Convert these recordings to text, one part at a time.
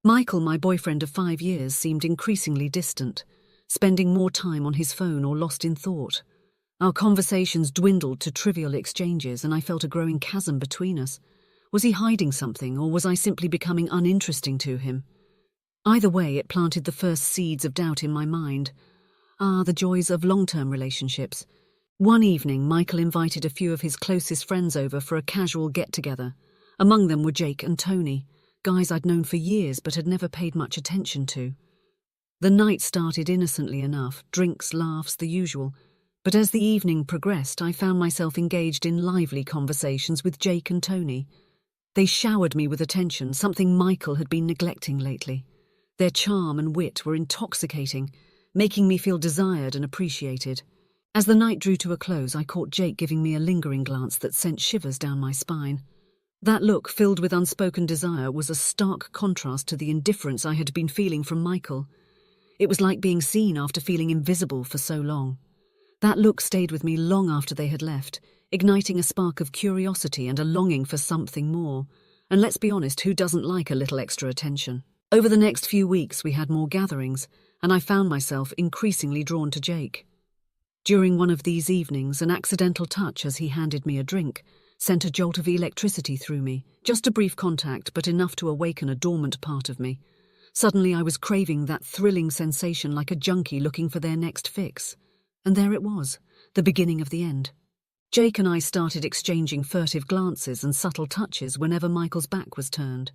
Michael, my boyfriend of 5 years, seemed increasingly distant, spending more time on his phone or lost in thought. Our conversations dwindled to trivial exchanges, and I felt a growing chasm between us. Was he hiding something, or was I simply becoming uninteresting to him? Either way, it planted the first seeds of doubt in my mind. The joys of long-term relationships. One evening, Michael invited a few of his closest friends over for a casual get-together. Among them were Jake and Tony, guys I'd known for years but had never paid much attention to. The night started innocently enough, drinks, laughs, the usual. But as the evening progressed, I found myself engaged in lively conversations with Jake and Tony. They showered me with attention, something Michael had been neglecting lately. Their charm and wit were intoxicating, making me feel desired and appreciated. As the night drew to a close, I caught Jake giving me a lingering glance that sent shivers down my spine. That look, filled with unspoken desire, was a stark contrast to the indifference I had been feeling from Michael. It was like being seen after feeling invisible for so long. That look stayed with me long after they had left, igniting a spark of curiosity and a longing for something more. And let's be honest, who doesn't like a little extra attention? Over the next few weeks, we had more gatherings, and I found myself increasingly drawn to Jake. During one of these evenings, an accidental touch as he handed me a drink sent a jolt of electricity through me, just a brief contact, but enough to awaken a dormant part of me. Suddenly I was craving that thrilling sensation like a junkie looking for their next fix. And there it was, the beginning of the end. Jake and I started exchanging furtive glances and subtle touches whenever Michael's back was turned.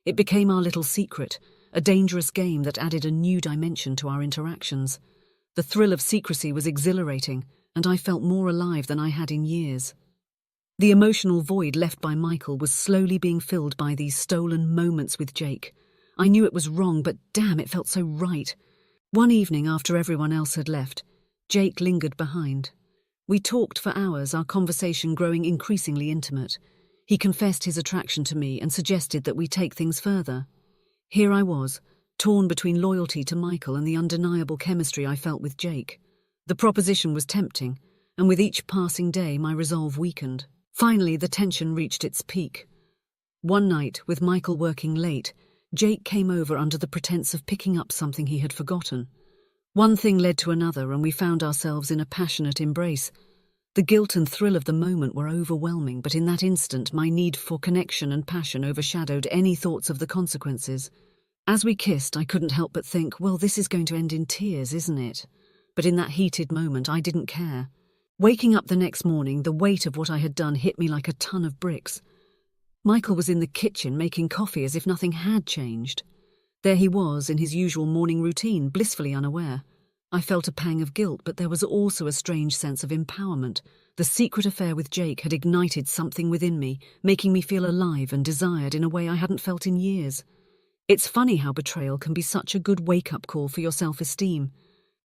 It became our little secret, a dangerous game that added a new dimension to our interactions. The thrill of secrecy was exhilarating, and I felt more alive than I had in years. The emotional void left by Michael was slowly being filled by these stolen moments with Jake. I knew it was wrong, but damn, it felt so right. One evening, after everyone else had left, Jake lingered behind. We talked for hours, our conversation growing increasingly intimate. He confessed his attraction to me and suggested that we take things further. Here I was, torn between loyalty to Michael and the undeniable chemistry I felt with Jake. The proposition was tempting, and with each passing day my resolve weakened. Finally, the tension reached its peak. One night, with Michael working late, Jake came over under the pretense of picking up something he had forgotten. One thing led to another, and we found ourselves in a passionate embrace. The guilt and thrill of the moment were overwhelming, but in that instant my need for connection and passion overshadowed any thoughts of the consequences. As we kissed, I couldn't help but think, well, this is going to end in tears, isn't it? But in that heated moment, I didn't care. Waking up the next morning, the weight of what I had done hit me like a ton of bricks. Michael was in the kitchen making coffee as if nothing had changed. There he was in his usual morning routine, blissfully unaware. I felt a pang of guilt, but there was also a strange sense of empowerment. The secret affair with Jake had ignited something within me, making me feel alive and desired in a way I hadn't felt in years. It's funny how betrayal can be such a good wake-up call for your self-esteem.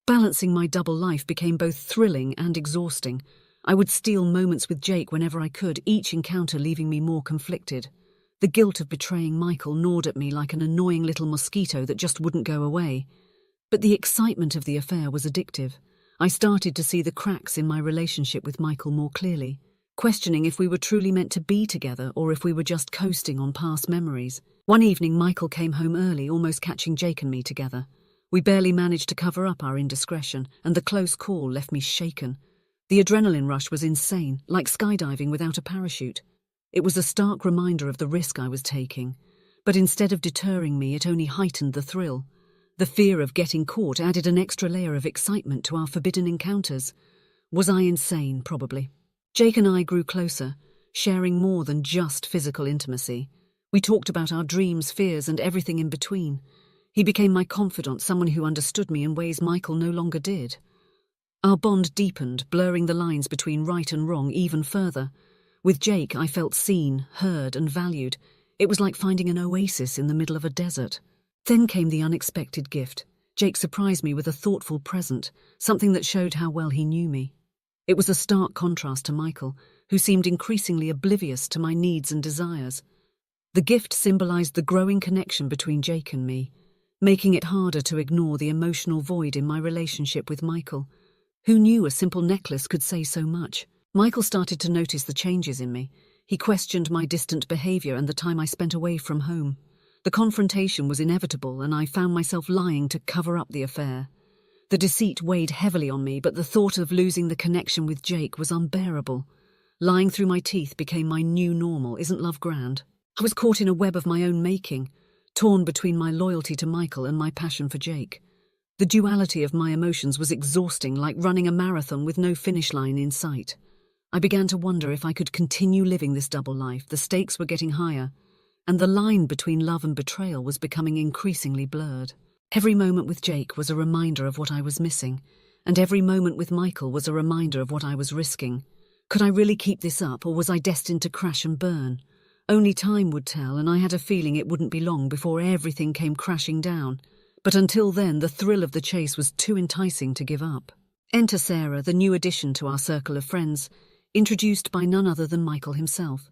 Balancing my double life became both thrilling and exhausting. I would steal moments with Jake whenever I could, each encounter leaving me more conflicted. The guilt of betraying Michael gnawed at me like an annoying little mosquito that just wouldn't go away. But the excitement of the affair was addictive. I started to see the cracks in my relationship with Michael more clearly, questioning if we were truly meant to be together or if we were just coasting on past memories. One evening, Michael came home early, almost catching Jake and me together. We barely managed to cover up our indiscretion, and the close call left me shaken. The adrenaline rush was insane, like skydiving without a parachute. It was a stark reminder of the risk I was taking, but instead of deterring me, it only heightened the thrill. The fear of getting caught added an extra layer of excitement to our forbidden encounters. Was I insane? Probably. Jake and I grew closer, sharing more than just physical intimacy. We talked about our dreams, fears, and everything in between. He became my confidant, someone who understood me in ways Michael no longer did. Our bond deepened, blurring the lines between right and wrong even further. With Jake, I felt seen, heard, and valued. It was like finding an oasis in the middle of a desert. Then came the unexpected gift. Jake surprised me with a thoughtful present, something that showed how well he knew me. It was a stark contrast to Michael, who seemed increasingly oblivious to my needs and desires. The gift symbolized the growing connection between Jake and me, making it harder to ignore the emotional void in my relationship with Michael. Who knew a simple necklace could say so much? Michael started to notice the changes in me. He questioned my distant behavior and the time I spent away from home. The confrontation was inevitable, and I found myself lying to cover up the affair. The deceit weighed heavily on me, but the thought of losing the connection with Jake was unbearable. Lying through my teeth became my new normal. Isn't love grand? I was caught in a web of my own making, torn between my loyalty to Michael and my passion for Jake. The duality of my emotions was exhausting, like running a marathon with no finish line in sight. I began to wonder if I could continue living this double life. The stakes were getting higher, and the line between love and betrayal was becoming increasingly blurred. Every moment with Jake was a reminder of what I was missing, and every moment with Michael was a reminder of what I was risking. Could I really keep this up, or was I destined to crash and burn? Only time would tell, and I had a feeling it wouldn't be long before everything came crashing down. But until then, the thrill of the chase was too enticing to give up. Enter Sarah, the new addition to our circle of friends, introduced by none other than Michael himself.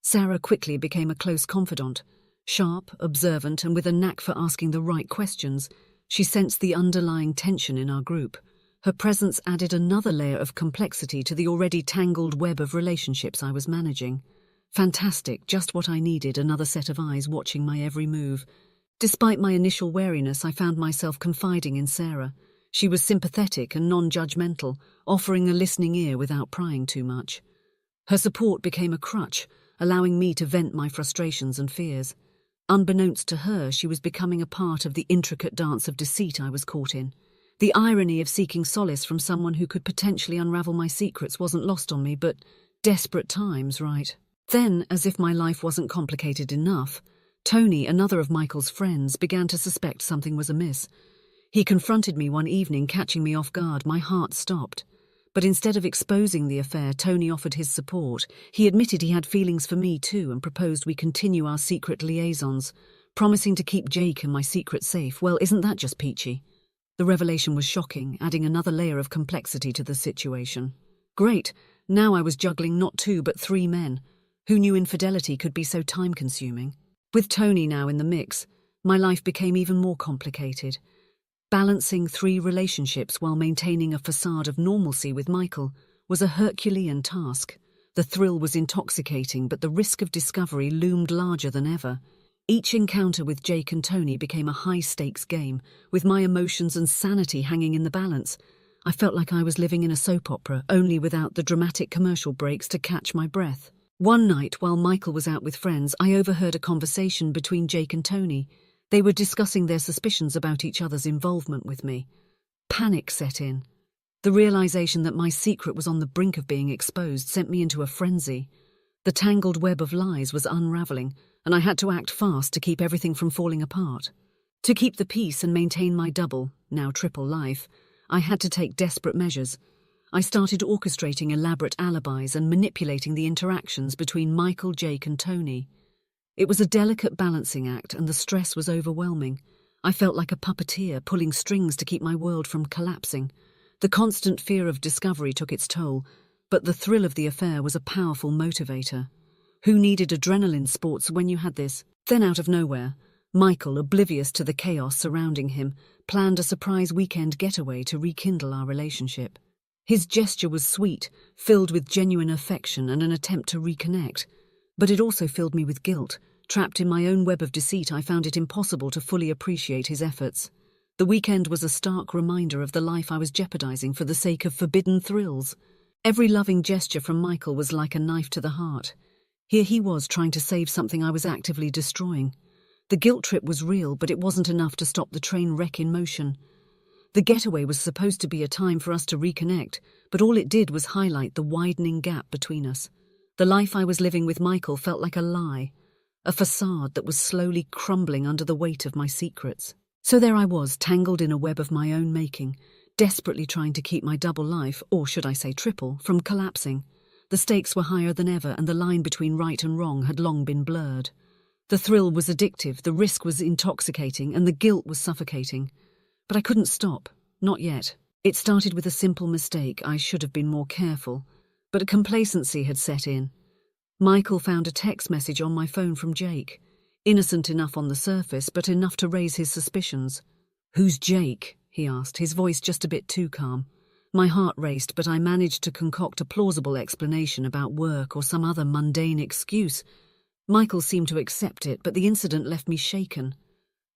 Sarah quickly became a close confidant. Sharp, observant, and with a knack for asking the right questions, she sensed the underlying tension in our group. Her presence added another layer of complexity to the already tangled web of relationships I was managing. Fantastic, just what I needed, another set of eyes watching my every move. Despite my initial wariness, I found myself confiding in Sarah. She was sympathetic and non-judgmental, offering a listening ear without prying too much. Her support became a crutch, allowing me to vent my frustrations and fears. Unbeknownst to her, she was becoming a part of the intricate dance of deceit I was caught in. The irony of seeking solace from someone who could potentially unravel my secrets wasn't lost on me, but desperate times, right? Then, as if my life wasn't complicated enough, Tony, another of Michael's friends, began to suspect something was amiss. He confronted me one evening, catching me off guard. My heart stopped. But instead of exposing the affair, Tony offered his support. He admitted he had feelings for me too and proposed we continue our secret liaisons, promising to keep Jake and my secret safe. Well, isn't that just peachy? The revelation was shocking, adding another layer of complexity to the situation. Great, now I was juggling not 2 but 3 men. Who knew infidelity could be so time-consuming? With Tony now in the mix, my life became even more complicated. Balancing 3 relationships while maintaining a facade of normalcy with Michael was a Herculean task. The thrill was intoxicating, but the risk of discovery loomed larger than ever. Each encounter with Jake and Tony became a high-stakes game, with my emotions and sanity hanging in the balance. I felt like I was living in a soap opera, only without the dramatic commercial breaks to catch my breath. One night, while Michael was out with friends, I overheard a conversation between Jake and Tony. They were discussing their suspicions about each other's involvement with me. Panic set in. The realization that my secret was on the brink of being exposed sent me into a frenzy. The tangled web of lies was unraveling, and I had to act fast to keep everything from falling apart. To keep the peace and maintain my double, now triple life, I had to take desperate measures. I started orchestrating elaborate alibis and manipulating the interactions between Michael, Jake, and Tony. It was a delicate balancing act, and the stress was overwhelming. I felt like a puppeteer pulling strings to keep my world from collapsing. The constant fear of discovery took its toll, but the thrill of the affair was a powerful motivator. Who needed adrenaline sports when you had this? Then out of nowhere, Michael, oblivious to the chaos surrounding him, planned a surprise weekend getaway to rekindle our relationship. His gesture was sweet, filled with genuine affection and an attempt to reconnect. But it also filled me with guilt. Trapped in my own web of deceit, I found it impossible to fully appreciate his efforts. The weekend was a stark reminder of the life I was jeopardizing for the sake of forbidden thrills. Every loving gesture from Michael was like a knife to the heart. Here he was trying to save something I was actively destroying. The guilt trip was real, but it wasn't enough to stop the train wreck in motion. The getaway was supposed to be a time for us to reconnect, but all it did was highlight the widening gap between us. The life I was living with Michael felt like a lie, a facade that was slowly crumbling under the weight of my secrets. So there I was, tangled in a web of my own making, desperately trying to keep my double life, or should I say triple, from collapsing. The stakes were higher than ever, and the line between right and wrong had long been blurred. The thrill was addictive, the risk was intoxicating, and the guilt was suffocating. But I couldn't stop, not yet. It started with a simple mistake. I should have been more careful, but a complacency had set in. Michael found a text message on my phone from Jake. Innocent enough on the surface, but enough to raise his suspicions. "Who's Jake?" he asked, his voice just a bit too calm. My heart raced, but I managed to concoct a plausible explanation about work or some other mundane excuse. Michael seemed to accept it, but the incident left me shaken.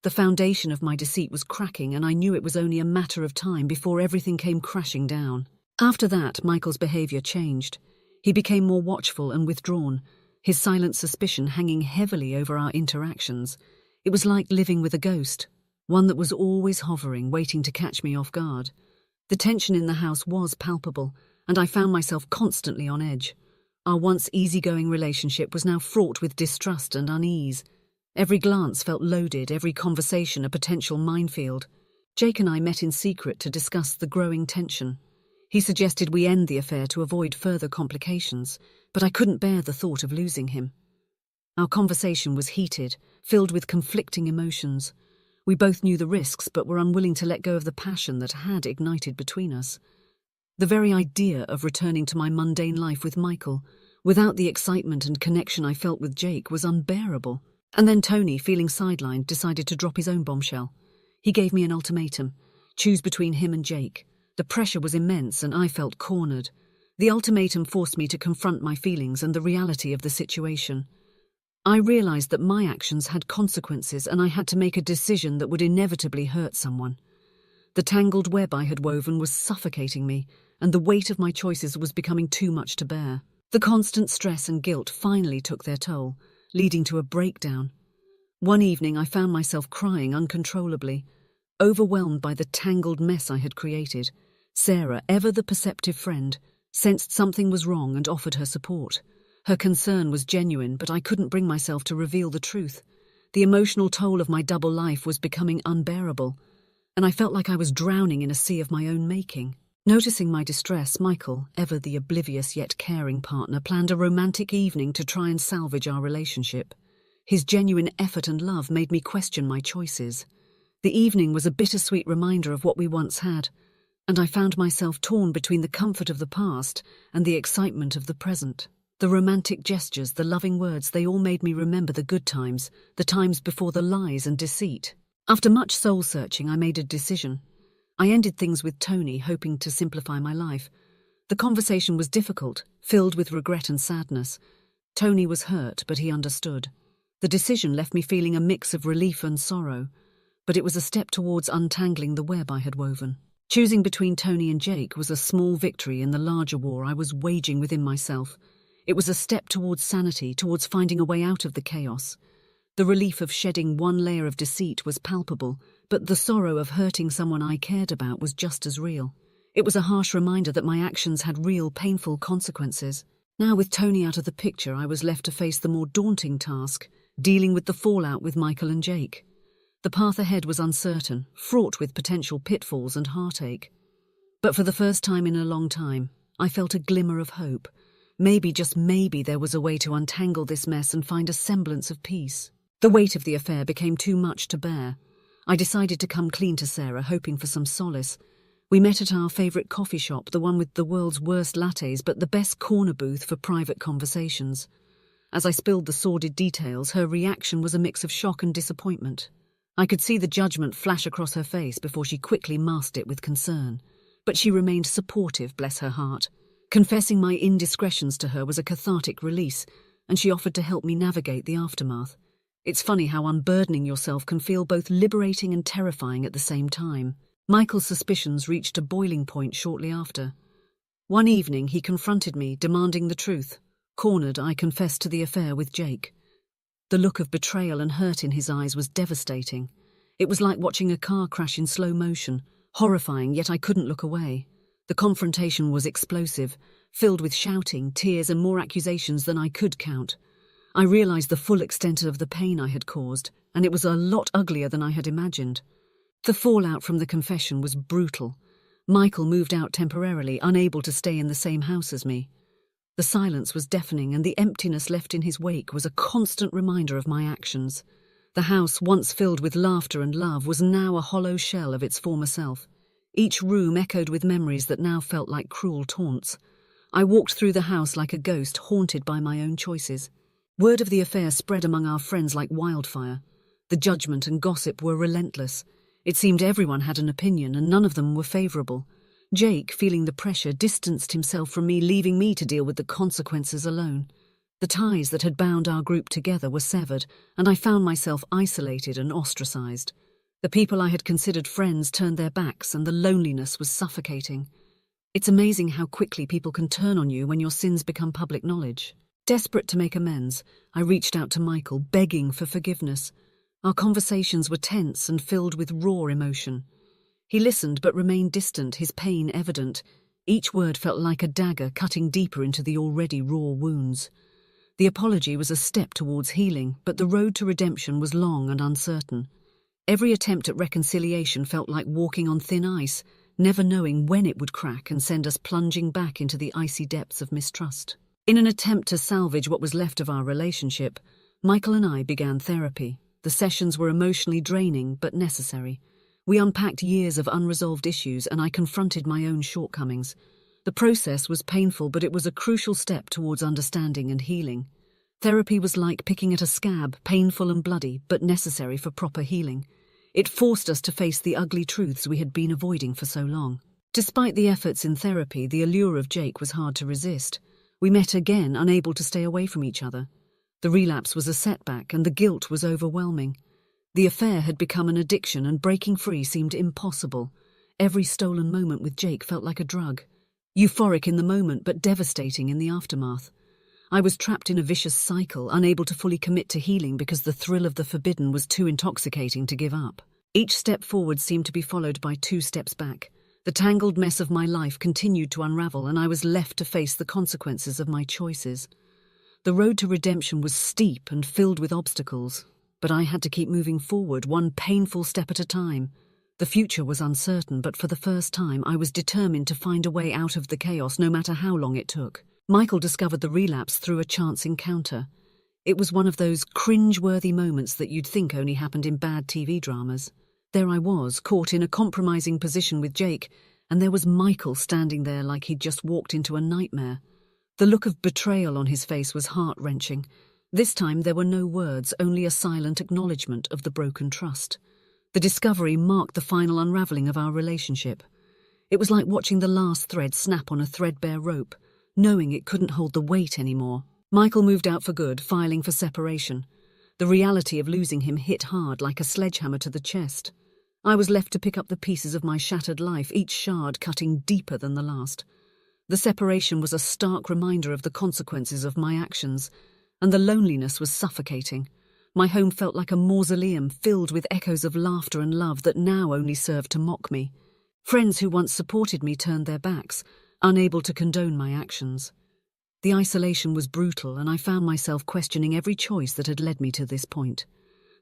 The foundation of my deceit was cracking, and I knew it was only a matter of time before everything came crashing down. After that, Michael's behavior changed. He became more watchful and withdrawn, his silent suspicion hanging heavily over our interactions. It was like living with a ghost, one that was always hovering, waiting to catch me off guard. The tension in the house was palpable, and I found myself constantly on edge. Our once easygoing relationship was now fraught with distrust and unease. Every glance felt loaded, every conversation a potential minefield. Jake and I met in secret to discuss the growing tension. He suggested we end the affair to avoid further complications, but I couldn't bear the thought of losing him. Our conversation was heated, filled with conflicting emotions. We both knew the risks, but were unwilling to let go of the passion that had ignited between us. The very idea of returning to my mundane life with Michael, without the excitement and connection I felt with Jake, was unbearable. And then Tony, feeling sidelined, decided to drop his own bombshell. He gave me an ultimatum: choose between him and Jake. The pressure was immense, and I felt cornered. The ultimatum forced me to confront my feelings and the reality of the situation. I realized that my actions had consequences, and I had to make a decision that would inevitably hurt someone. The tangled web I had woven was suffocating me, and the weight of my choices was becoming too much to bear. The constant stress and guilt finally took their toll, leading to a breakdown. One evening I found myself crying uncontrollably, overwhelmed by the tangled mess I had created. Sarah, ever the perceptive friend, sensed something was wrong and offered her support. Her concern was genuine, but I couldn't bring myself to reveal the truth. The emotional toll of my double life was becoming unbearable, and I felt like I was drowning in a sea of my own making. Noticing my distress, Michael, ever the oblivious yet caring partner, planned a romantic evening to try and salvage our relationship. His genuine effort and love made me question my choices. The evening was a bittersweet reminder of what we once had, and I found myself torn between the comfort of the past and the excitement of the present. The romantic gestures, the loving words, they all made me remember the good times, the times before the lies and deceit. After much soul-searching, I made a decision. I ended things with Tony, hoping to simplify my life. The conversation was difficult, filled with regret and sadness. Tony was hurt, but he understood. The decision left me feeling a mix of relief and sorrow, but it was a step towards untangling the web I had woven. Choosing between Tony and Jake was a small victory in the larger war I was waging within myself. It was a step towards sanity, towards finding a way out of the chaos. The relief of shedding one layer of deceit was palpable, but the sorrow of hurting someone I cared about was just as real. It was a harsh reminder that my actions had real, painful consequences. Now, with Tony out of the picture, I was left to face the more daunting task, dealing with the fallout with Michael and Jake. The path ahead was uncertain, fraught with potential pitfalls and heartache. But for the first time in a long time, I felt a glimmer of hope. Maybe, just maybe, there was a way to untangle this mess and find a semblance of peace. The weight of the affair became too much to bear. I decided to come clean to Sarah, hoping for some solace. We met at our favourite coffee shop, the one with the world's worst lattes but the best corner booth for private conversations. As I spilled the sordid details, her reaction was a mix of shock and disappointment. I could see the judgment flash across her face before she quickly masked it with concern. But she remained supportive, bless her heart. Confessing my indiscretions to her was a cathartic release, and she offered to help me navigate the aftermath. It's funny how unburdening yourself can feel both liberating and terrifying at the same time. Michael's suspicions reached a boiling point shortly after. One evening he confronted me, demanding the truth. Cornered, I confessed to the affair with Jake. The look of betrayal and hurt in his eyes was devastating. It was like watching a car crash in slow motion, horrifying, yet I couldn't look away. The confrontation was explosive, filled with shouting, tears, and more accusations than I could count. I realized the full extent of the pain I had caused, and it was a lot uglier than I had imagined. The fallout from the confession was brutal. Michael moved out temporarily, unable to stay in the same house as me. The silence was deafening, and the emptiness left in his wake was a constant reminder of my actions. The house, once filled with laughter and love, was now a hollow shell of its former self. Each room echoed with memories that now felt like cruel taunts. I walked through the house like a ghost, haunted by my own choices. Word of the affair spread among our friends like wildfire. The judgment and gossip were relentless. It seemed everyone had an opinion, and none of them were favourable. Jake, feeling the pressure, distanced himself from me, leaving me to deal with the consequences alone. The ties that had bound our group together were severed, and I found myself isolated and ostracized. The people I had considered friends turned their backs, and the loneliness was suffocating. It's amazing how quickly people can turn on you when your sins become public knowledge. Desperate to make amends, I reached out to Michael, begging for forgiveness. Our conversations were tense and filled with raw emotion. He listened but remained distant, his pain evident. Each word felt like a dagger cutting deeper into the already raw wounds. The apology was a step towards healing, but the road to redemption was long and uncertain. Every attempt at reconciliation felt like walking on thin ice, never knowing when it would crack and send us plunging back into the icy depths of mistrust. In an attempt to salvage what was left of our relationship, Michael and I began therapy. The sessions were emotionally draining but necessary. We unpacked years of unresolved issues, and I confronted my own shortcomings. The process was painful, but it was a crucial step towards understanding and healing. Therapy was like picking at a scab, painful and bloody, but necessary for proper healing. It forced us to face the ugly truths we had been avoiding for so long. Despite the efforts in therapy, the allure of Jake was hard to resist. We met again, unable to stay away from each other. The relapse was a setback, and the guilt was overwhelming. The affair had become an addiction, and breaking free seemed impossible. Every stolen moment with Jake felt like a drug. Euphoric in the moment, but devastating in the aftermath. I was trapped in a vicious cycle, unable to fully commit to healing because the thrill of the forbidden was too intoxicating to give up. Each step forward seemed to be followed by 2 steps back. The tangled mess of my life continued to unravel, and I was left to face the consequences of my choices. The road to redemption was steep and filled with obstacles, but I had to keep moving forward, one painful step at a time. The future was uncertain, but for the first time I was determined to find a way out of the chaos, no matter how long it took. Michael discovered the relapse through a chance encounter. It was one of those cringe-worthy moments that you'd think only happened in bad TV dramas. There I was, caught in a compromising position with Jake, and there was Michael standing there like he'd just walked into a nightmare. The look of betrayal on his face was heart-wrenching. This time there were no words, only a silent acknowledgement of the broken trust. The discovery marked the final unraveling of our relationship. It was like watching the last thread snap on a threadbare rope, knowing it couldn't hold the weight anymore. Michael moved out for good, filing for separation. The reality of losing him hit hard like a sledgehammer to the chest. I was left to pick up the pieces of my shattered life, each shard cutting deeper than the last. The separation was a stark reminder of the consequences of my actions, and the loneliness was suffocating. My home felt like a mausoleum filled with echoes of laughter and love that now only served to mock me. Friends who once supported me turned their backs, unable to condone my actions. The isolation was brutal, and I found myself questioning every choice that had led me to this point.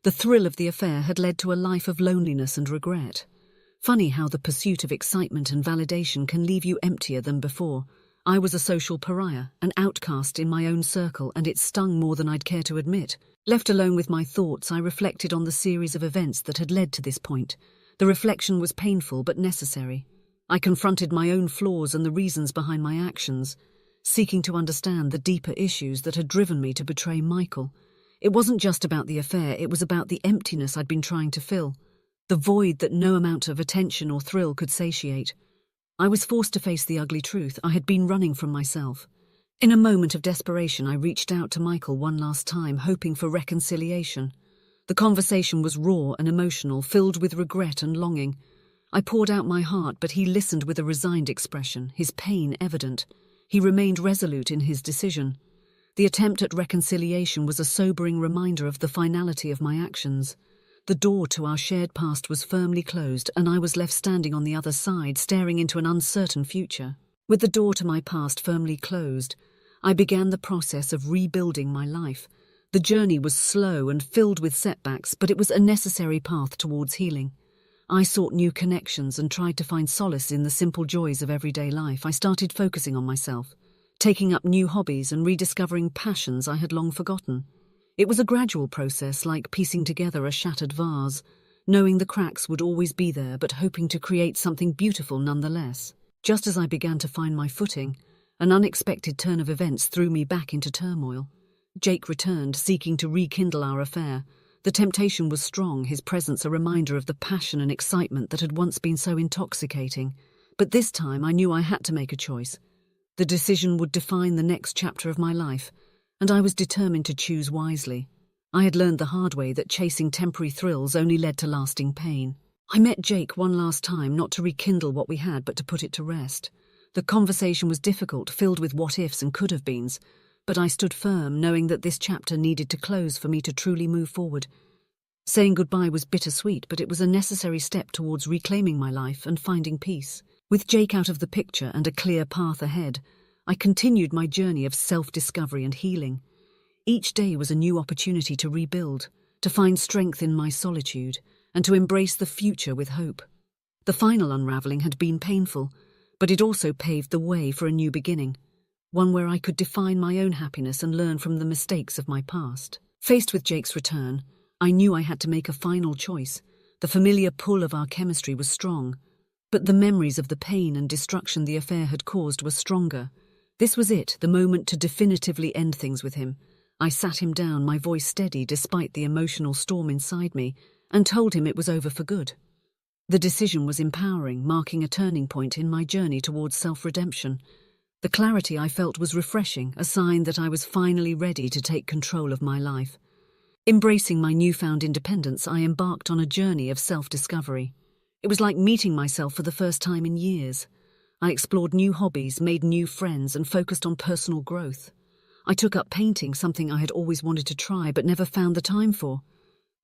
The thrill of the affair had led to a life of loneliness and regret. Funny how the pursuit of excitement and validation can leave you emptier than before. I was a social pariah, an outcast in my own circle, and it stung more than I'd care to admit. Left alone with my thoughts, I reflected on the series of events that had led to this point. The reflection was painful but necessary. I confronted my own flaws and the reasons behind my actions, seeking to understand the deeper issues that had driven me to betray Michael. It wasn't just about the affair, it was about the emptiness I'd been trying to fill, the void that no amount of attention or thrill could satiate. I was forced to face the ugly truth. I had been running from myself. In a moment of desperation, I reached out to Michael one last time, hoping for reconciliation. The conversation was raw and emotional, filled with regret and longing. I poured out my heart, but he listened with a resigned expression, his pain evident. He remained resolute in his decision. The attempt at reconciliation was a sobering reminder of the finality of my actions. The door to our shared past was firmly closed, and I was left standing on the other side, staring into an uncertain future. With the door to my past firmly closed, I began the process of rebuilding my life. The journey was slow and filled with setbacks, but it was a necessary path towards healing. I sought new connections and tried to find solace in the simple joys of everyday life. I started focusing on myself, taking up new hobbies and rediscovering passions I had long forgotten. It was a gradual process, like piecing together a shattered vase, knowing the cracks would always be there, but hoping to create something beautiful nonetheless. Just as I began to find my footing, an unexpected turn of events threw me back into turmoil. Jake returned, seeking to rekindle our affair. The temptation was strong, his presence a reminder of the passion and excitement that had once been so intoxicating. But this time I knew I had to make a choice. The decision would define the next chapter of my life, and I was determined to choose wisely. I had learned the hard way that chasing temporary thrills only led to lasting pain. I met Jake one last time, not to rekindle what we had, but to put it to rest. The conversation was difficult, filled with what-ifs and could-have-beens, but I stood firm, knowing that this chapter needed to close for me to truly move forward. Saying goodbye was bittersweet, but it was a necessary step towards reclaiming my life and finding peace. With Jake out of the picture and a clear path ahead, I continued my journey of self-discovery and healing. Each day was a new opportunity to rebuild, to find strength in my solitude, and to embrace the future with hope. The final unraveling had been painful, but it also paved the way for a new beginning, one where I could define my own happiness and learn from the mistakes of my past. Faced with Jake's return, I knew I had to make a final choice. The familiar pull of our chemistry was strong, but the memories of the pain and destruction the affair had caused were stronger. This was it, the moment to definitively end things with him. I sat him down, my voice steady despite the emotional storm inside me, and told him it was over for good. The decision was empowering, marking a turning point in my journey towards self-redemption. The clarity I felt was refreshing, a sign that I was finally ready to take control of my life. Embracing my newfound independence, I embarked on a journey of self-discovery. It was like meeting myself for the first time in years. I explored new hobbies, made new friends, and focused on personal growth. I took up painting, something I had always wanted to try but never found the time for.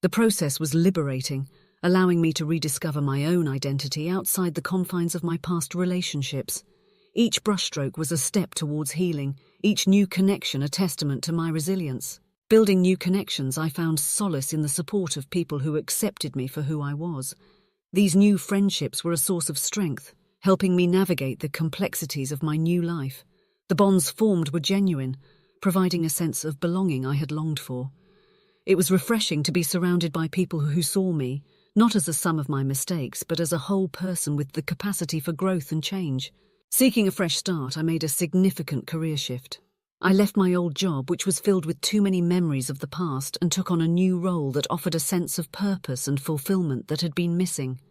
The process was liberating, allowing me to rediscover my own identity outside the confines of my past relationships. Each brushstroke was a step towards healing, each new connection a testament to my resilience. Building new connections, I found solace in the support of people who accepted me for who I was. These new friendships were a source of strength, helping me navigate the complexities of my new life. The bonds formed were genuine, providing a sense of belonging I had longed for. It was refreshing to be surrounded by people who saw me, not as a sum of my mistakes, but as a whole person with the capacity for growth and change. Seeking a fresh start, I made a significant career shift. I left my old job, which was filled with too many memories of the past, and took on a new role that offered a sense of purpose and fulfillment that had been missing.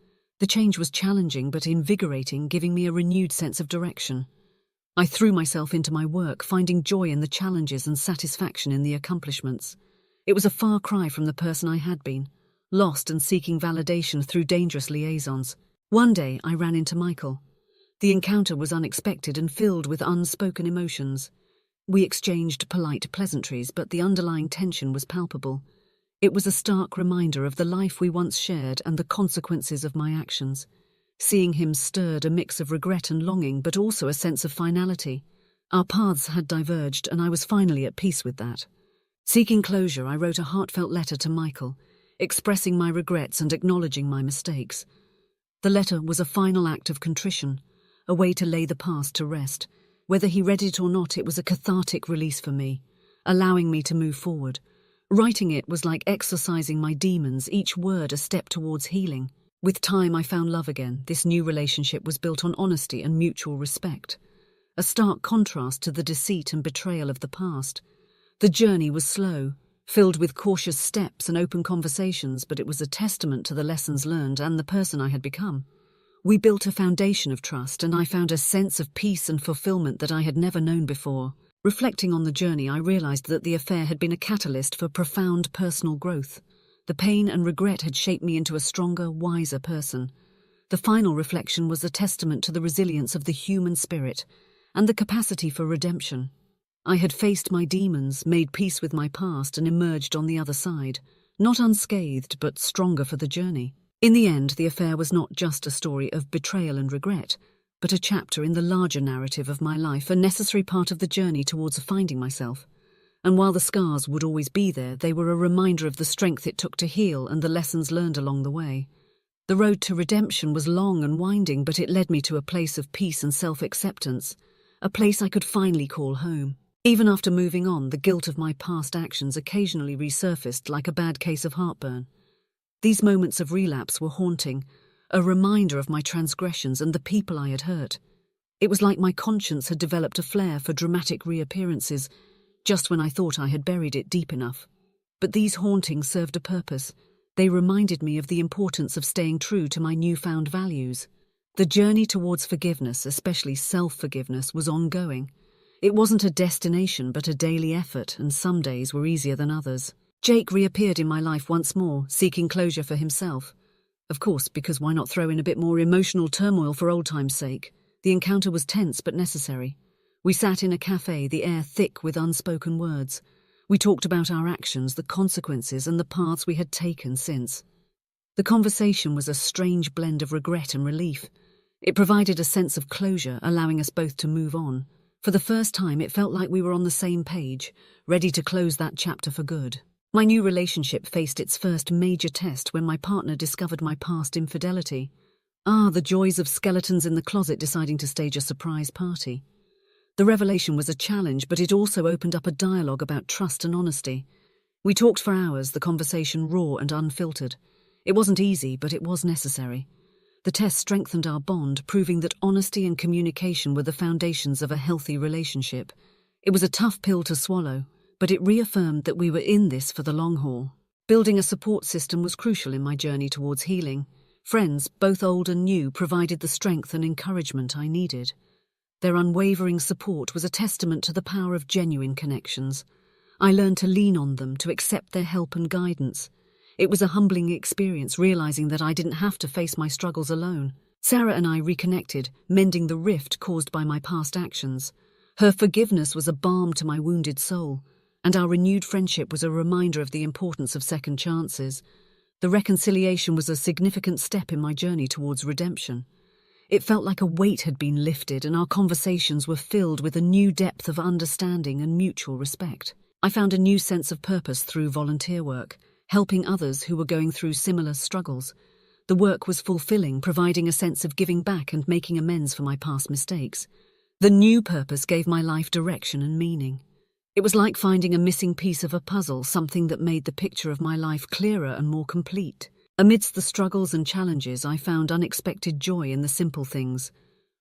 The change was challenging but invigorating, giving me a renewed sense of direction. I threw myself into my work, finding joy in the challenges and satisfaction in the accomplishments. It was a far cry from the person I had been, lost and seeking validation through dangerous liaisons. One day I ran into Michael. The encounter was unexpected and filled with unspoken emotions. We exchanged polite pleasantries, but the underlying tension was palpable. It was a stark reminder of the life we once shared and the consequences of my actions. Seeing him stirred a mix of regret and longing, but also a sense of finality. Our paths had diverged, and I was finally at peace with that. Seeking closure, I wrote a heartfelt letter to Michael, expressing my regrets and acknowledging my mistakes. The letter was a final act of contrition, a way to lay the past to rest. Whether he read it or not, it was a cathartic release for me, allowing me to move forward. Writing it was like exorcising my demons, each word a step towards healing. With time, I found love again. This new relationship was built on honesty and mutual respect, a stark contrast to the deceit and betrayal of the past. The journey was slow, filled with cautious steps and open conversations, but it was a testament to the lessons learned and the person I had become. We built a foundation of trust, and I found a sense of peace and fulfillment that I had never known before. Reflecting on the journey, I realized that the affair had been a catalyst for profound personal growth. The pain and regret had shaped me into a stronger, wiser person. The final reflection was a testament to the resilience of the human spirit and the capacity for redemption. I had faced my demons, made peace with my past, and emerged on the other side, not unscathed but stronger for the journey. In the end, the affair was not just a story of betrayal and regret, but a chapter in the larger narrative of my life, a necessary part of the journey towards finding myself. And while the scars would always be there, they were a reminder of the strength it took to heal and the lessons learned along the way. The road to redemption was long and winding, but it led me to a place of peace and self-acceptance, a place I could finally call home. Even after moving on, the guilt of my past actions occasionally resurfaced like a bad case of heartburn. These moments of relapse were haunting, a reminder of my transgressions and the people I had hurt. It was like my conscience had developed a flair for dramatic reappearances, just when I thought I had buried it deep enough. But these hauntings served a purpose. They reminded me of the importance of staying true to my newfound values. The journey towards forgiveness, especially self-forgiveness, was ongoing. It wasn't a destination but a daily effort, and some days were easier than others. Jake reappeared in my life once more, seeking closure for himself. Of course, because why not throw in a bit more emotional turmoil for old time's sake? The encounter was tense but necessary. We sat in a cafe, the air thick with unspoken words. We talked about our actions, the consequences, and the paths we had taken since. The conversation was a strange blend of regret and relief. It provided a sense of closure, allowing us both to move on. For the first time, it felt like we were on the same page, ready to close that chapter for good. My new relationship faced its first major test when my partner discovered my past infidelity. The joys of skeletons in the closet deciding to stage a surprise party. The revelation was a challenge, but it also opened up a dialogue about trust and honesty. We talked for hours, the conversation raw and unfiltered. It wasn't easy, but it was necessary. The test strengthened our bond, proving that honesty and communication were the foundations of a healthy relationship. It was a tough pill to swallow, but it reaffirmed that we were in this for the long haul. Building a support system was crucial in my journey towards healing. Friends, both old and new, provided the strength and encouragement I needed. Their unwavering support was a testament to the power of genuine connections. I learned to lean on them, to accept their help and guidance. It was a humbling experience, realizing that I didn't have to face my struggles alone. Sarah and I reconnected, mending the rift caused by my past actions. Her forgiveness was a balm to my wounded soul, and our renewed friendship was a reminder of the importance of second chances. The reconciliation was a significant step in my journey towards redemption. It felt like a weight had been lifted, and our conversations were filled with a new depth of understanding and mutual respect. I found a new sense of purpose through volunteer work, helping others who were going through similar struggles. The work was fulfilling, providing a sense of giving back and making amends for my past mistakes. The new purpose gave my life direction and meaning. It was like finding a missing piece of a puzzle, something that made the picture of my life clearer and more complete. Amidst the struggles and challenges, I found unexpected joy in the simple things.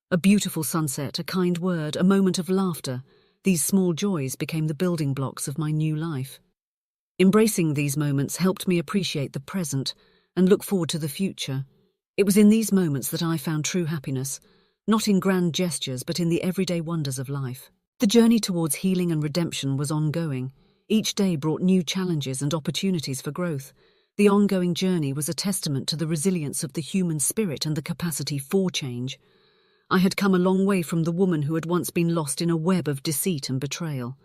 A beautiful sunset, a kind word, a moment of laughter. These small joys became the building blocks of my new life. Embracing these moments helped me appreciate the present and look forward to the future. It was in these moments that I found true happiness, not in grand gestures but in the everyday wonders of life. The journey towards healing and redemption was ongoing. Each day brought new challenges and opportunities for growth. The ongoing journey was a testament to the resilience of the human spirit and the capacity for change. I had come a long way from the woman who had once been lost in a web of deceit and betrayal.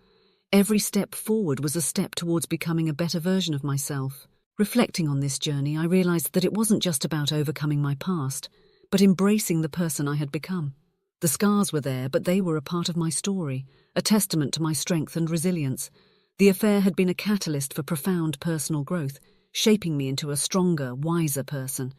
Every step forward was a step towards becoming a better version of myself. Reflecting on this journey, I realized that it wasn't just about overcoming my past, but embracing the person I had become. The scars were there, but they were a part of my story, a testament to my strength and resilience. The affair had been a catalyst for profound personal growth, shaping me into a stronger, wiser person.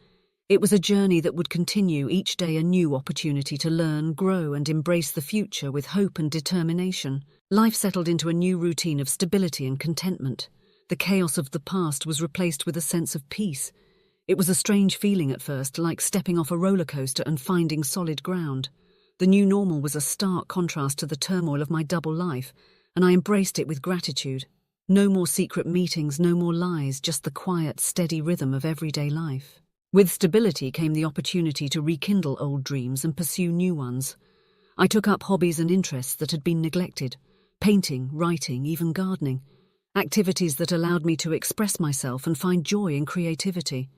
It was a journey that would continue, each day a new opportunity to learn, grow, and embrace the future with hope and determination. Life settled into a new routine of stability and contentment. The chaos of the past was replaced with a sense of peace. It was a strange feeling at first, like stepping off a roller coaster and finding solid ground. The new normal was a stark contrast to the turmoil of my double life, and I embraced it with gratitude. No more secret meetings, no more lies, just the quiet, steady rhythm of everyday life. With stability came the opportunity to rekindle old dreams and pursue new ones. I took up hobbies and interests that had been neglected: painting, writing, even gardening. Activities that allowed me to express myself and find joy in creativity.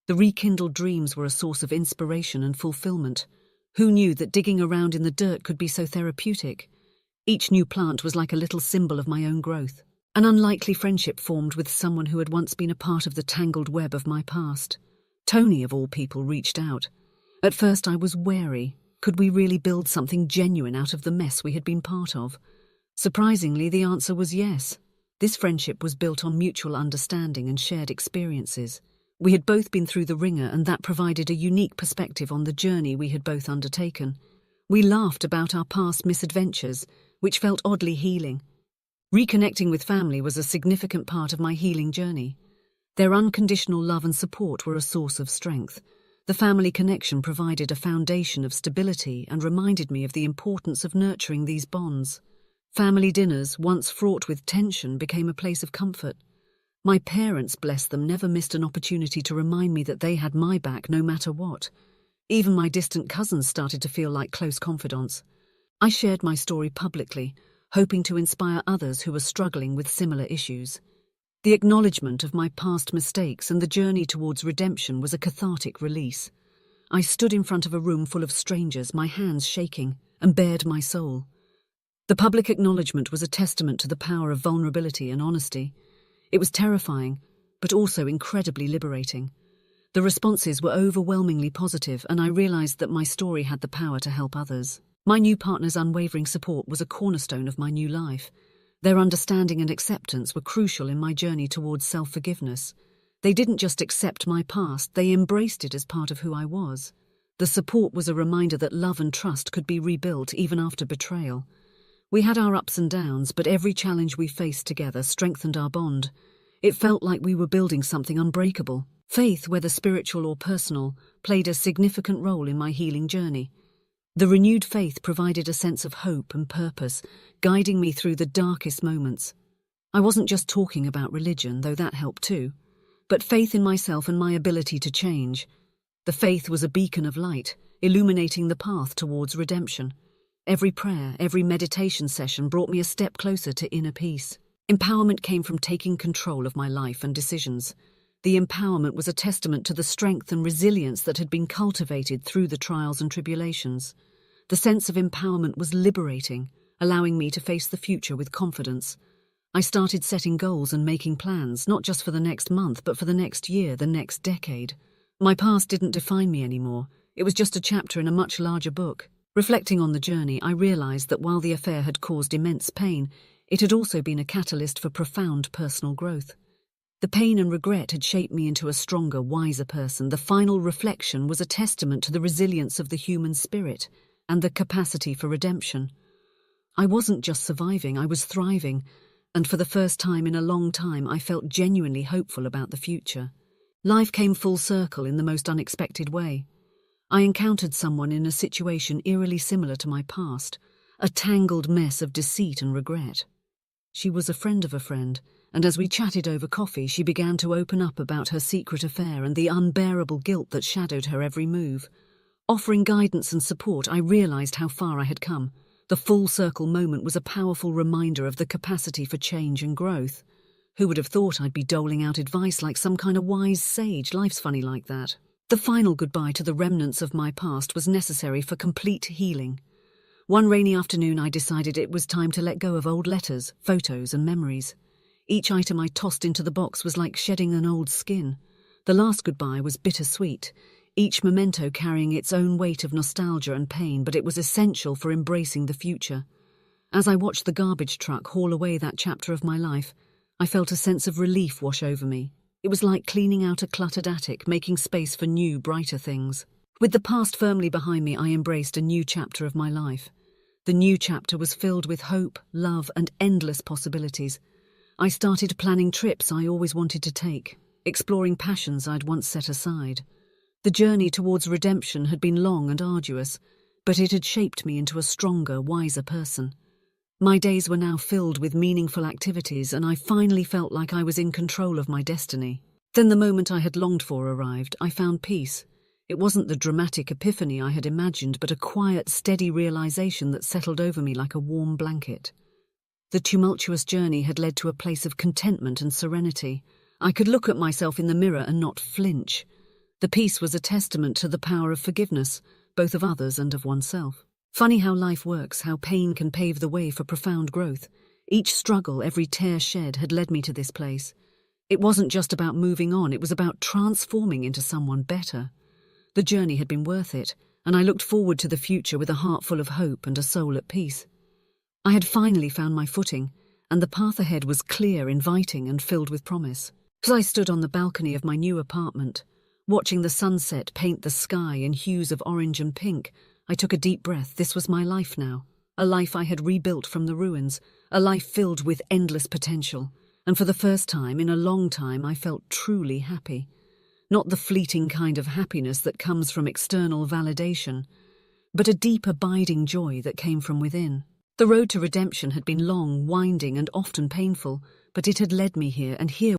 The rekindled dreams were a source of inspiration and fulfillment. Who knew that digging around in the dirt could be so therapeutic? Each new plant was like a little symbol of my own growth. An unlikely friendship formed with someone who had once been a part of the tangled web of my past. Tony, of all people, reached out. At first I was wary. Could we really build something genuine out of the mess we had been part of? Surprisingly, the answer was yes. This friendship was built on mutual understanding and shared experiences. We had both been through the ringer, and that provided a unique perspective on the journey we had both undertaken. We laughed about our past misadventures, which felt oddly healing. Reconnecting with family was a significant part of my healing journey. Their unconditional love and support were a source of strength. The family connection provided a foundation of stability and reminded me of the importance of nurturing these bonds. Family dinners, once fraught with tension, became a place of comfort. My parents, bless them, never missed an opportunity to remind me that they had my back no matter what. Even my distant cousins started to feel like close confidants. I shared my story publicly, hoping to inspire others who were struggling with similar issues. The acknowledgement of my past mistakes and the journey towards redemption was a cathartic release. I stood in front of a room full of strangers, my hands shaking, and bared my soul. The public acknowledgement was a testament to the power of vulnerability and honesty. It was terrifying, but also incredibly liberating. The responses were overwhelmingly positive, and I realized that my story had the power to help others. My new partner's unwavering support was a cornerstone of my new life. Their understanding and acceptance were crucial in my journey towards self-forgiveness. They didn't just accept my past, they embraced it as part of who I was. The support was a reminder that love and trust could be rebuilt even after betrayal. We had our ups and downs, but every challenge we faced together strengthened our bond. It felt like we were building something unbreakable. Faith, whether spiritual or personal, played a significant role in my healing journey. The renewed faith provided a sense of hope and purpose, guiding me through the darkest moments. I wasn't just talking about religion, though that helped too, but faith in myself and my ability to change. The faith was a beacon of light, illuminating the path towards redemption. Every prayer, every meditation session brought me a step closer to inner peace. Empowerment came from taking control of my life and decisions. The empowerment was a testament to the strength and resilience that had been cultivated through the trials and tribulations. The sense of empowerment was liberating, allowing me to face the future with confidence. I started setting goals and making plans, not just for the next month, but for the next year, the next decade. My past didn't define me anymore. It was just a chapter in a much larger book. Reflecting on the journey, I realized that while the affair had caused immense pain, it had also been a catalyst for profound personal growth. The pain and regret had shaped me into a stronger, wiser person. The final reflection was a testament to the resilience of the human spirit and the capacity for redemption. I wasn't just surviving, I was thriving, and for the first time in a long time I felt genuinely hopeful about the future. Life came full circle in the most unexpected way. I encountered someone in a situation eerily similar to my past, a tangled mess of deceit and regret. She was a friend of a friend, and as we chatted over coffee, she began to open up about her secret affair and the unbearable guilt that shadowed her every move. Offering guidance and support, I realized how far I had come. The full circle moment was a powerful reminder of the capacity for change and growth. Who would have thought I'd be doling out advice like some kind of wise sage? Life's funny like that. The final goodbye to the remnants of my past was necessary for complete healing. One rainy afternoon, I decided it was time to let go of old letters, photos, and memories. Each item I tossed into the box was like shedding an old skin. The last goodbye was bittersweet, each memento carrying its own weight of nostalgia and pain, but it was essential for embracing the future. As I watched the garbage truck haul away that chapter of my life, I felt a sense of relief wash over me. It was like cleaning out a cluttered attic, making space for new, brighter things. With the past firmly behind me, I embraced a new chapter of my life. The new chapter was filled with hope, love, and endless possibilities. I started planning trips I always wanted to take, exploring passions I'd once set aside. The journey towards redemption had been long and arduous, but it had shaped me into a stronger, wiser person. My days were now filled with meaningful activities, and I finally felt like I was in control of my destiny. Then the moment I had longed for arrived. I found peace. It wasn't the dramatic epiphany I had imagined, but a quiet, steady realization that settled over me like a warm blanket. The tumultuous journey had led to a place of contentment and serenity. I could look at myself in the mirror and not flinch. The peace was a testament to the power of forgiveness, both of others and of oneself. Funny how life works, how pain can pave the way for profound growth. Each struggle, every tear shed, had led me to this place. It wasn't just about moving on, it was about transforming into someone better. The journey had been worth it, and I looked forward to the future with a heart full of hope and a soul at peace. I had finally found my footing, and the path ahead was clear, inviting, and filled with promise. As I stood on the balcony of my new apartment, watching the sunset paint the sky in hues of orange and pink, I took a deep breath. This was my life now, a life I had rebuilt from the ruins, a life filled with endless potential, and for the first time in a long time I felt truly happy. Not the fleeting kind of happiness that comes from external validation, but a deep, abiding joy that came from within. The road to redemption had been long, winding, and often painful, but it had led me here, and here